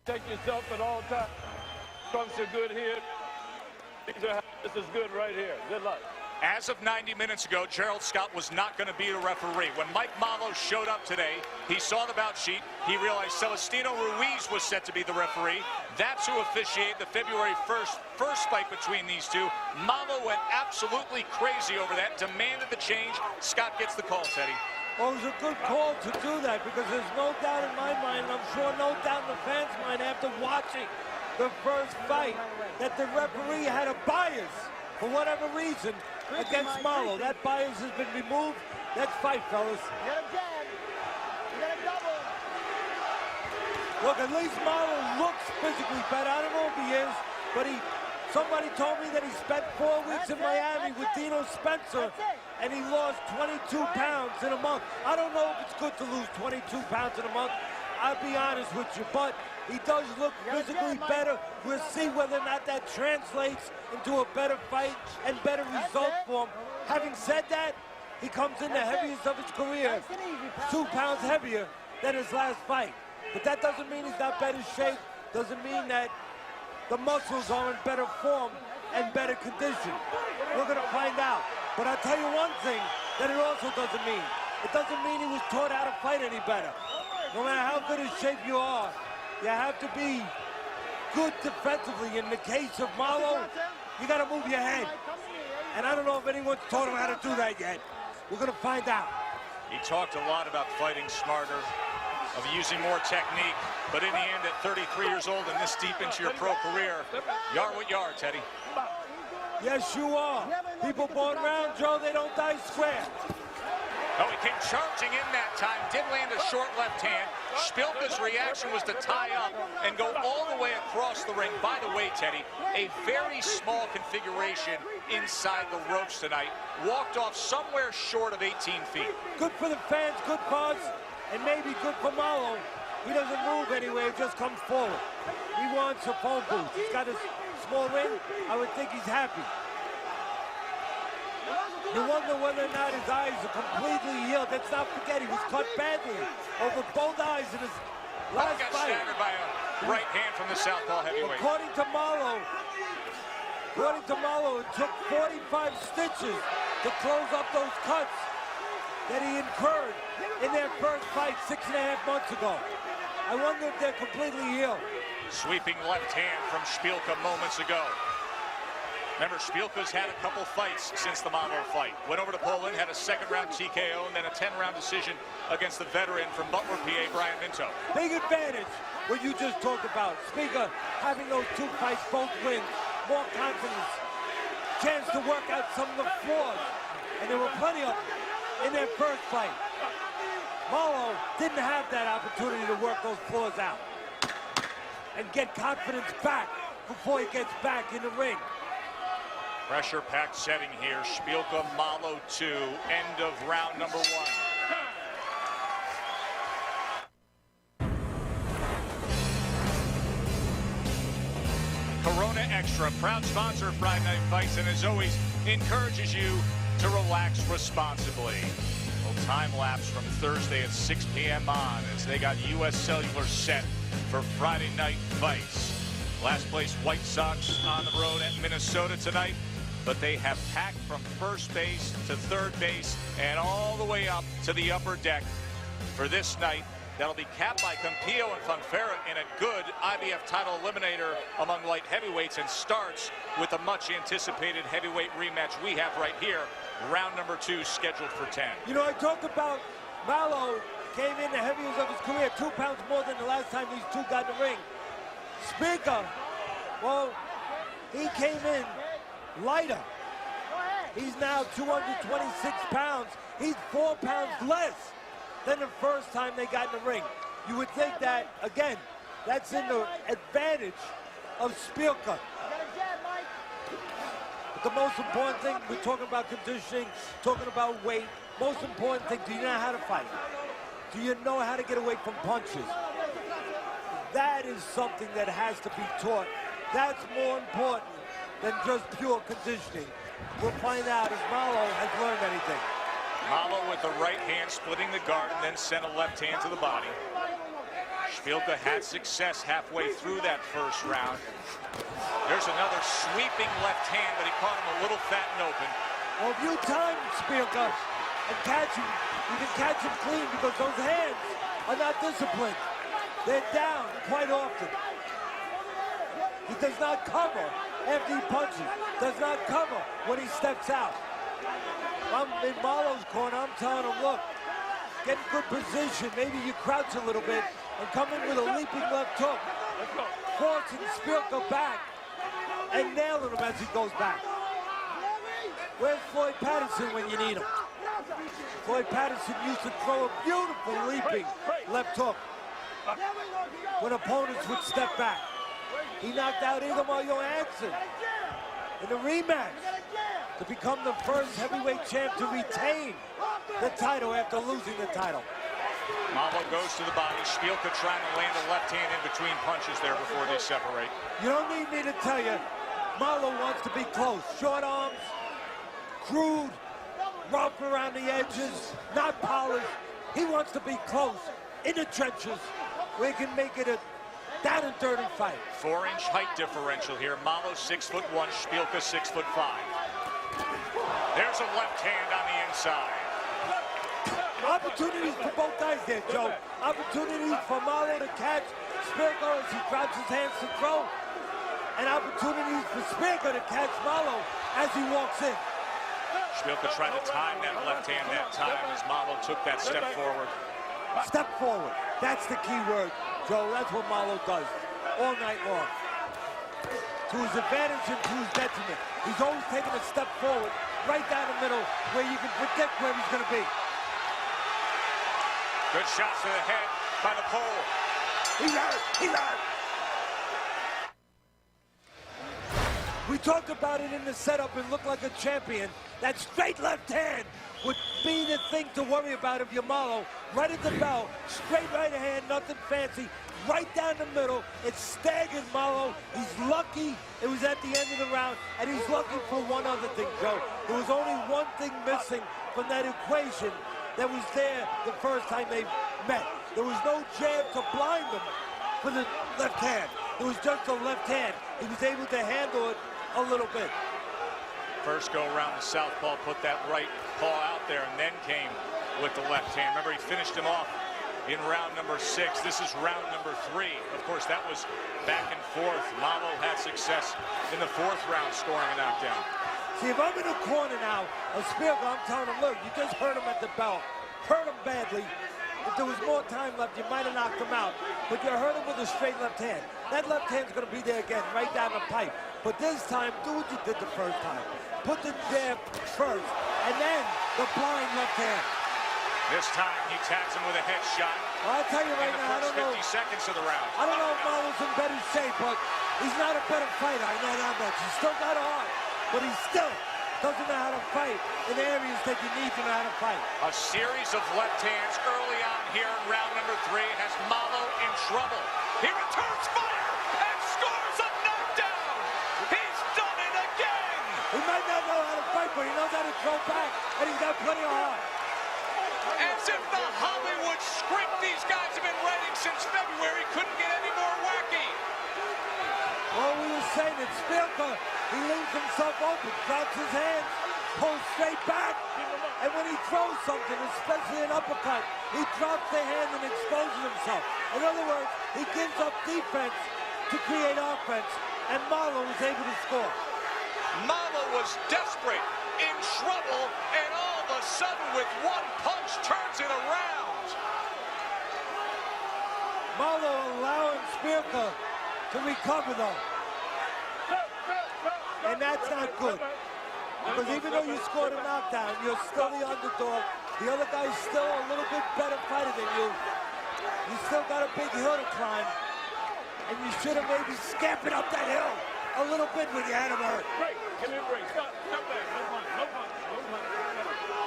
Take yourself at all times. Trunks are good here. This is good right here. Good luck. As of 90 minutes ago, Gerald Scott was not going to be the referee. When Mike Mollo showed up today, he saw the bout sheet. He realized Celestino Ruiz was set to be the referee. That's who officiated the February 1st first fight between these two. Mollo went absolutely crazy over that, demanded the change. Scott gets the call, Teddy. Well, it was a good call to do that because there's no doubt in my mind, and I'm sure no doubt in the fans' mind after watching the first fight, that the referee had a bias for whatever reason against Mollo. That bias has been removed. Let's fight, fellas. You got a jab. You got a double. Look, at least Mollo looks physically better. I don't know if he is, but somebody told me that he spent 4 weeks in Miami with Dino Spencer, and he lost 22 pounds in a month. I don't know if it's good to lose 22 pounds in a month. I'll be honest with you, but he does look physically better. We'll see whether or not that translates into a better fight and better result for him. Having said that, he comes in the heaviest of his career, 2 pounds heavier than his last fight. But that doesn't mean he's not better shape, doesn't mean that the muscles are in better form and better condition. We're gonna find out. But I'll tell you one thing that it also doesn't mean. It doesn't mean he was taught how to fight any better. No matter how good in shape you are, you have to be good defensively. In the case of Mollo, you got to move your head. And I don't know if anyone's taught him how to do that yet. We're going to find out. He talked a lot about fighting smarter, of using more technique, but in the end, at 33 years old and this deep into your pro career, you are what you are, Teddy. Yes, you are. People born round, Joe, they don't die square. Oh, he came charging in that time, did land a short left hand. Szpilka's reaction was to tie up and go all the way across the ring. By the way, Teddy, a very small configuration inside the ropes tonight. Walked off somewhere short of 18 feet. Good for the fans, good for us, and maybe good for Mollo. He doesn't move anywhere, he just comes forward. He wants a phone booth. He's got a small ring. I would think he's happy. You wonder whether or not his eyes are completely healed. Let's not forget, he was cut badly over both eyes in his last fight. Got staggered by a right hand from the southpaw heavyweight. According to Mollo, it took 45 stitches to close up those cuts that he incurred in their first fight 6.5 months ago. I wonder if they're completely healed. Sweeping left hand from Szpilka moments ago. Remember, Szpilka's had a couple fights since the Mollo fight. Went over to Poland, had a second-round TKO, and then a 10-round decision against the veteran from Butler, PA, Brian Minto. Big advantage, what you just talked about. Szpilka having those 2 fights, both wins, more confidence, chance to work out some of the flaws, and there were plenty of them in their first fight. Mollo didn't have that opportunity to work those flaws out and get confidence back before he gets back in the ring. Pressure-packed setting here. Szpilka, Mollo 2. End of round number 1. Corona Extra, proud sponsor of Friday Night Fights, and as always, encourages you to relax responsibly. A little time lapse from Thursday at 6 p.m. on as they got U.S. Cellular set for Friday Night Fights. Last place White Sox on the road at Minnesota tonight, but they have packed from first base to third base and all the way up to the upper deck for this night. That'll be capped by Campillo and Fonfara in a good IBF title eliminator among light heavyweights, and starts with the much anticipated heavyweight rematch we have right here. Round number 2 scheduled for 10. You know, I talked about Mollo came in the heaviest of his career, 2 pounds more than the last time these two got in the ring. Szpilka, well, he came in lighter. He's now 226 pounds. He's 4 pounds less than the first time they got in the ring. You would think that, again, that's in the advantage of Szpilka. But the most important thing, we're talking about conditioning, talking about weight. Most important thing, do you know how to fight? Do you know how to get away from punches? That is something that has to be taught. That's more important than just pure conditioning. We'll find out if Mollo has learned anything. Mollo with the right hand splitting the guard and then sent a left hand to the body. Szpilka had success halfway through that first round. There's another sweeping left hand, but he caught him a little fat and open. Well, if you time Szpilka and catch him, you can catch him clean because those hands are not disciplined. They're down quite often. He does not cover after he punches. Does not cover when he steps out. I'm in Mollo's corner. I'm telling him, look, get in good position. Maybe you crouch a little bit and come in with a leaping left hook, forcing Szpilka back and nailing him as he goes back. Where's Floyd Patterson when you need him? Floyd Patterson used to throw a beautiful leaping left hook when opponents would step back. He knocked out either Mario Hansen in the rematch to become the first heavyweight champ to retain the title after losing the title. Mollo goes to the body. Szpilka trying to land a left hand in between punches there before they separate. You don't need me to tell you, Mollo wants to be close. Short arms, crude, rough around the edges, not polished. He wants to be close, in the trenches, where he can make it a down and dirty fight. 4-inch height differential here. Mollo 6'1", Szpilka 6'5". There's a left hand on the inside. Opportunities for both guys there, Joe. Opportunities for Mollo to catch Szpilka as he drops his hands to throw. And opportunities for Szpilka to catch Mollo as he walks in. Szpilka trying to time that left hand that time as Mollo took that step forward. Step forward. That's the key word, Joe. That's what Mollo does all night long. To his advantage and to his detriment. He's always taking a step forward, right down the middle, where you can predict where he's going to be. Good shots to the head by the pole. He's out. He's out. We talked about it in the setup and looked like a champion. That straight left hand would be the thing to worry about if you're Mollo. Right at the bell, straight right hand, nothing fancy. Right down the middle, it staggered Mollo. He's lucky it was at the end of the round, and he's lucky for one other thing, Joe. There was only one thing missing from that equation that was there the first time they met. There was no jab to blind him for the left hand. It was just a left hand. He was able to handle it a little bit. First go around the southpaw, put that right paw out there, and then came with the left hand. Remember, he finished him off in round number 6. This is round number 3. Of course, that was back and forth. Mollo had success in the 4th round, scoring a knockdown. See, if I'm in the corner now of Szpilka, I'm telling him, look, you just hurt him at the bell. Hurt him badly. If there was more time left, you might have knocked him out. But you hurt him with a straight left hand. That left hand's going to be there again, right down the pipe. But this time, do what you did the first time. Put the jab first, and then the blind left hand. This time, he tags him with a head shot. Well, I'll tell you right now, I don't know. 50 seconds of the round. I don't know if Mollo's in better shape, but he's not a better fighter. I know that much. He's still got a heart, but he still doesn't know how to fight in areas that you need to know how to fight. A series of left hands early on here in round number 3 has Mollo in trouble. He returns fire and scores a knockdown. He's done it again. He might not know how to fight, but he knows how to throw back, and he's got plenty of heart. As if the Hollywood script these guys have been writing since February couldn't get any more wacky. Well, we were saying that Szpilka, he leaves himself open, drops his hands, pulls straight back, and when he throws something, especially an uppercut, he drops the hand and exposes himself. In other words, he gives up defense to create offense, and Mollo was able to score. Mollo was desperate, in trouble, and all of a sudden with one punch turns it around. Mollo allowing Szpilka to recover though. And that's not good. Because even though you scored a knockdown, you're still the underdog. The other guy's still a little bit better fighter than you. You still got a big hill to climb. And you should have maybe scampered up that hill a little bit when you had him hurt.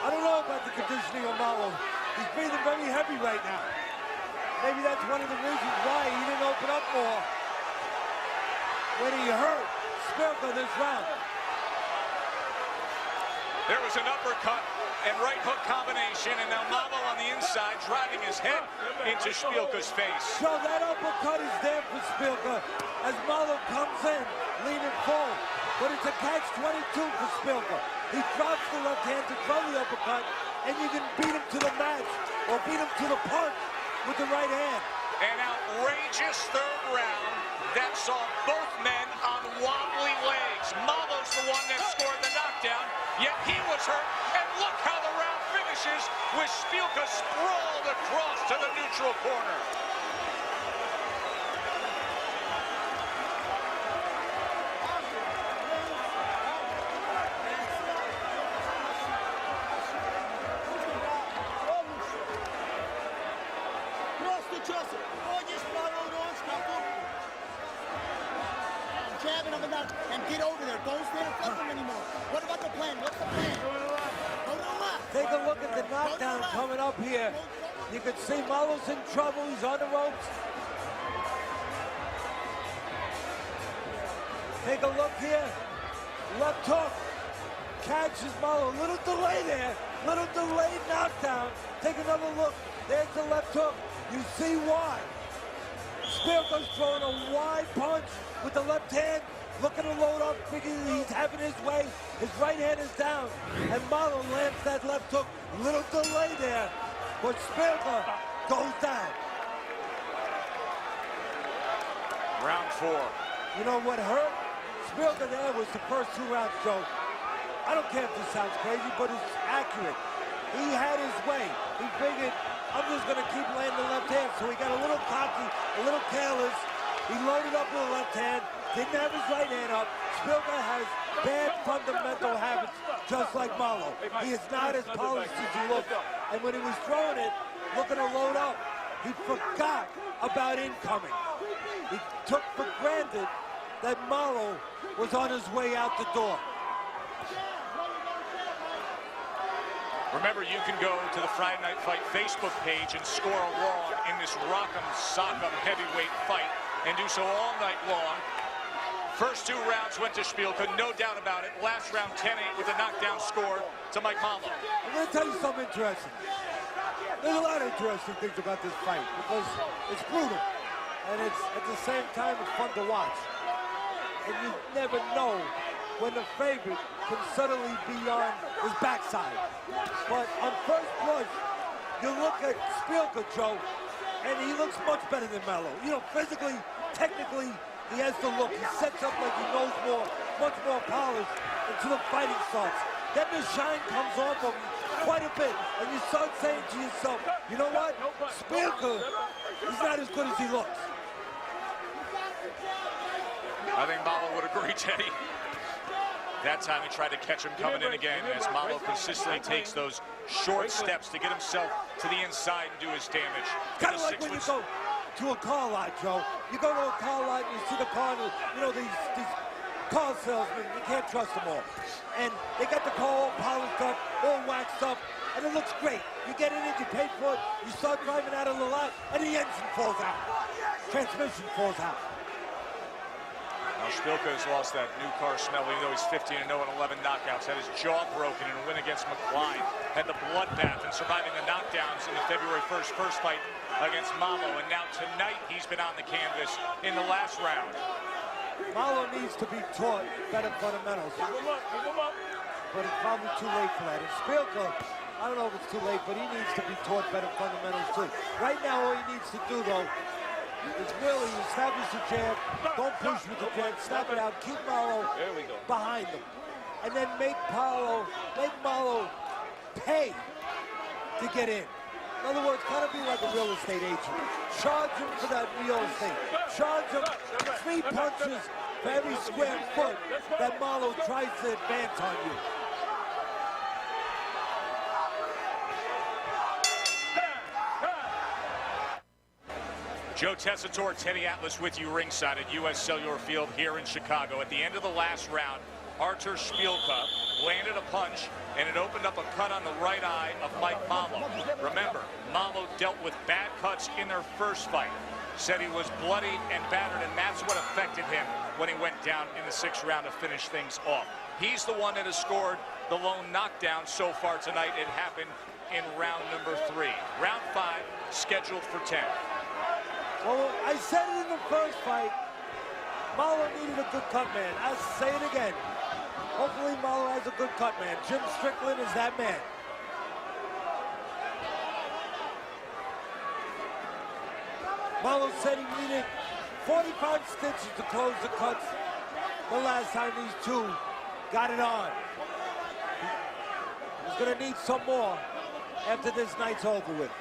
I don't know about the conditioning of Mollo. He's breathing very heavy right now. Maybe that's one of the reasons why he didn't open up more when he hurt Szpilka this round. There was an uppercut and right hook combination, and now Mollo on the inside, driving his head into Szpilka's face. So that uppercut is there for Szpilka as Mollo comes in, leaning forward. But it's a catch-22 for Szpilka. He drops the left hand to throw the uppercut, and you can beat him to the match or beat him to the punch with the right hand. An outrageous third round that saw both men on wobbly legs. Mollo's the one that scored the knockdown, yet he was hurt, and look how the round finishes with Szpilka sprawled across to the neutral corner. Jabbing him and get over there. Don't stand in front of him anymore. What about the plan? What's the plan? Go to the left. Take a look at the knockdown coming up here. You can see Mollo's in trouble. He's on the ropes. Take a look here. Left hook. Catches Mollo. Little delay there. Little delayed knockdown. Take another look. There's the left hook. You see why. Szpilka's throwing a wide punch with the left hand, looking to load up, figuring he's having his way. His right hand is down, and Mollo lands that left hook. Little delay there, but Szpilka goes down. Round 4. You know what hurt? Szpilka there was the first 2 rounds, Joe. I don't care if this sounds crazy, but it's accurate. He had his way. He figured, I'm just going to keep landing the left hand. So he got a little cocky, a little careless. He loaded up with the left hand, didn't have his right hand up. Szpilka has bad fundamental habits, just like Mollo. He is not as polished as he looks. And when he was throwing it, looking to load up, he forgot about incoming. He took for granted that Mollo was on his way out the door. Remember, you can go to the Friday Night Fight Facebook page and score along in this Rock'em Sock'em heavyweight fight, and do so all night long. First 2 rounds went to Szpilka, no doubt about it. Last round 10-8 with a knockdown score to Mike Mollo. I'm going to tell you something interesting. There's a lot of interesting things about this fight because it's brutal, and it's at the same time it's fun to watch. And you never know when the favorite can suddenly be on his backside. But on first blush, you look at Szpilka, Joe, and he looks much better than Mollo. You know, physically, technically, he has the look. He sets up like he knows more, much more polished until the fighting starts. Then the shine comes off him quite a bit, and you start saying to yourself, you know what? Szpilka, he's not as good as he looks. I think Mollo would agree, Teddy. That time he tried to catch him coming in again as Mollo consistently takes those short steps to get himself to the inside and do his damage. Kind of like when you go to a car lot, Joe. You go to a car lot and you see the car, and, you know, these car salesmen, you can't trust them all. And they got the car all polished up, all waxed up, and it looks great. You get in it, you pay for it, you start driving out of the lot, and the engine falls out. Transmission falls out. Now Szpilka has lost that new car smell, even though he's 15-0 and 11 knockouts. Had his jaw broken in a win against McLean. Had the bloodbath and surviving the knockdowns in the February 1st first fight against Mollo. And now tonight he's been on the canvas in the last round. Mollo needs to be taught better fundamentals. But it's probably too late for that. And Szpilka, I don't know if it's too late, but he needs to be taught better fundamentals too. Right now all he needs to do though is really establish the jab, don't push with the jab, snap it out, keep Mollo behind him. And then make Mollo pay to get in. In other words, kind of be like a real estate agent. Charge him for that real estate. Charge him 3 punches for every square foot that Mollo tries to advance on you. Joe Tessitore, Teddy Atlas with you ringside at U.S. Cellular Field here in Chicago. At the end of the last round, Artur Szpilka landed a punch, and it opened up a cut on the right eye of Mike Mollo. Remember, Mollo dealt with bad cuts in their first fight. Said he was bloody and battered, and that's what affected him when he went down in the 6th round to finish things off. He's the one that has scored the lone knockdown so far tonight. It happened in round number 3. Round 5 scheduled for 10. Well, I said it in the first fight. Mollo needed a good cut man. I'll say it again. Hopefully Mollo has a good cut man. Jim Strickland is that man. Mollo said he needed 45 stitches to close the cuts the last time these two got it on. He's gonna need some more after this night's over with.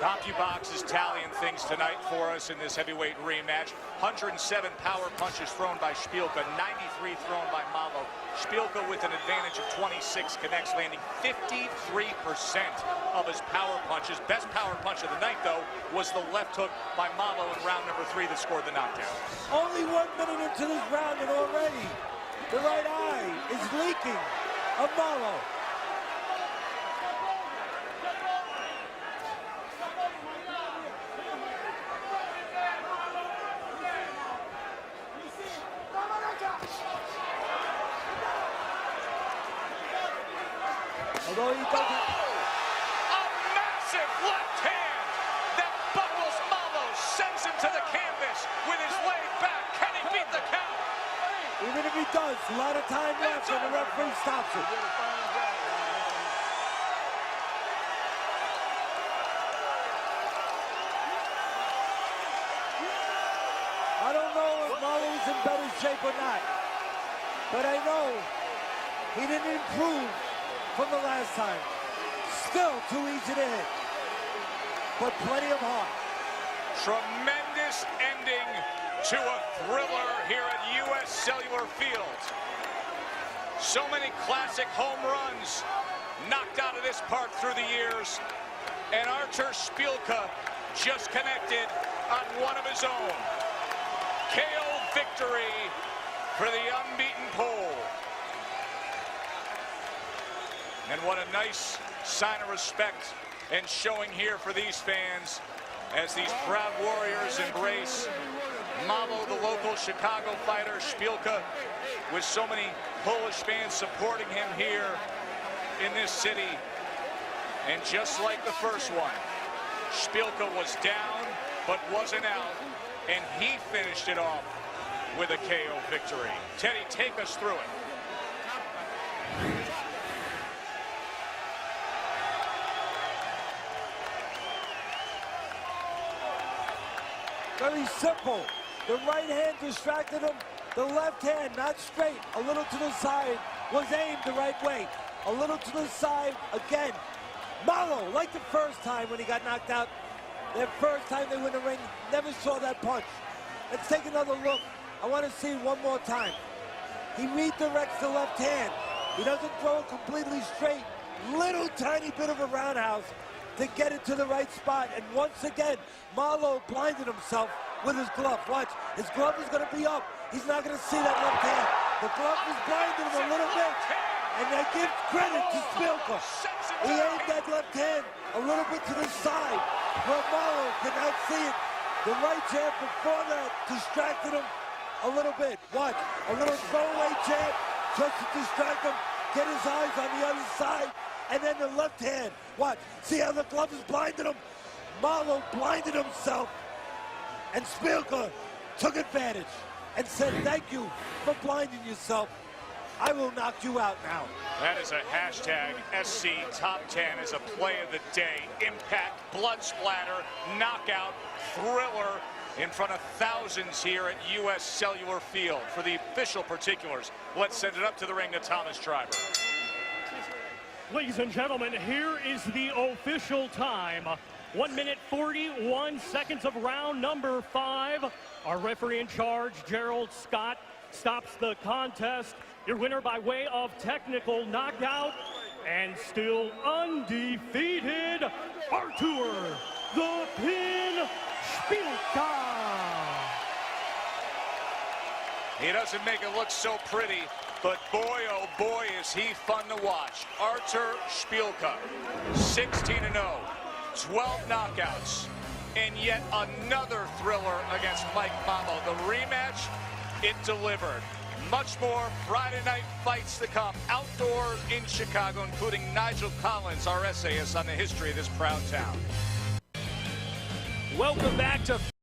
CompuBox is tallying things tonight for us in this heavyweight rematch. 107 power punches thrown by Szpilka, 93 thrown by Mollo. Szpilka with an advantage of 26 connects, landing 53% of his power punches. Best power punch of the night, though, was the left hook by Mollo in round number 3 that scored the knockdown. Only 1 minute into this round and already the right eye is leaking of Mollo. Although he doesn't... A massive left hand that buckles Mollo, sends him to the canvas with his leg back. Can he beat the count? Even if he does, a lot of time left and the referee stops it. I don't know if Mollo's in better shape or not, but I know he didn't improve from the last time. Still too easy to hit, but plenty of heart. Tremendous ending to a thriller here at U.S. Cellular Field. So many classic home runs knocked out of this park through the years, and Artur Szpilka just connected on one of his own. KO victory for the unbeaten Pole. And what a nice sign of respect and showing here for these fans as these proud warriors embrace Mollo, the local Chicago fighter, Szpilka, with so many Polish fans supporting him here in this city. And just like the first one, Szpilka was down but wasn't out, and he finished it off with a KO victory. Teddy, take us through it. Very simple. The right hand distracted him. The left hand, not straight, a little to the side, was aimed the right way. A little to the side again. Mollo, like the first time when he got knocked out, their first time they went in the ring, never saw that punch. Let's take another look. I want to see one more time. He redirects the left hand. He doesn't throw it completely straight. Little tiny bit of a roundhouse to get it to the right spot. And once again, Mollo blinded himself with his glove. Watch, his glove is going to be up. He's not going to see that left hand. The glove is blinding him a little bit. And I give credit to Szpilka. He aimed that left hand a little bit to the side where Mollo could not see it. The right jab before that distracted him a little bit. Watch, a little throwaway jab just to distract him, get his eyes on the other side, and then the left hand. Watch, see how the glove is blinding him? Mollo blinded himself, and Szpilka took advantage and said, thank you for blinding yourself. I will knock you out now. That is a hashtag SC Top 10 as a play of the day. Impact, blood splatter, knockout, thriller in front of thousands here at U.S. Cellular Field. For the official particulars, let's send it up to the ring to Thomas Schreiber. Ladies and gentlemen, here is the official time. 1 minute 41 seconds of round number 5. Our referee in charge, Gerald Scott, stops the contest. Your winner by way of technical knockout and still undefeated, Artur the Pin Szpilka. He doesn't make it look so pretty, but boy, oh boy, is he fun to watch. Artur Szpilka, 16-0, 12 knockouts, and yet another thriller against Mike Mollo. The rematch, it delivered. Much more Friday night fights to come outdoors in Chicago, including Nigel Collins, our essayist on the history of this proud town. Welcome back to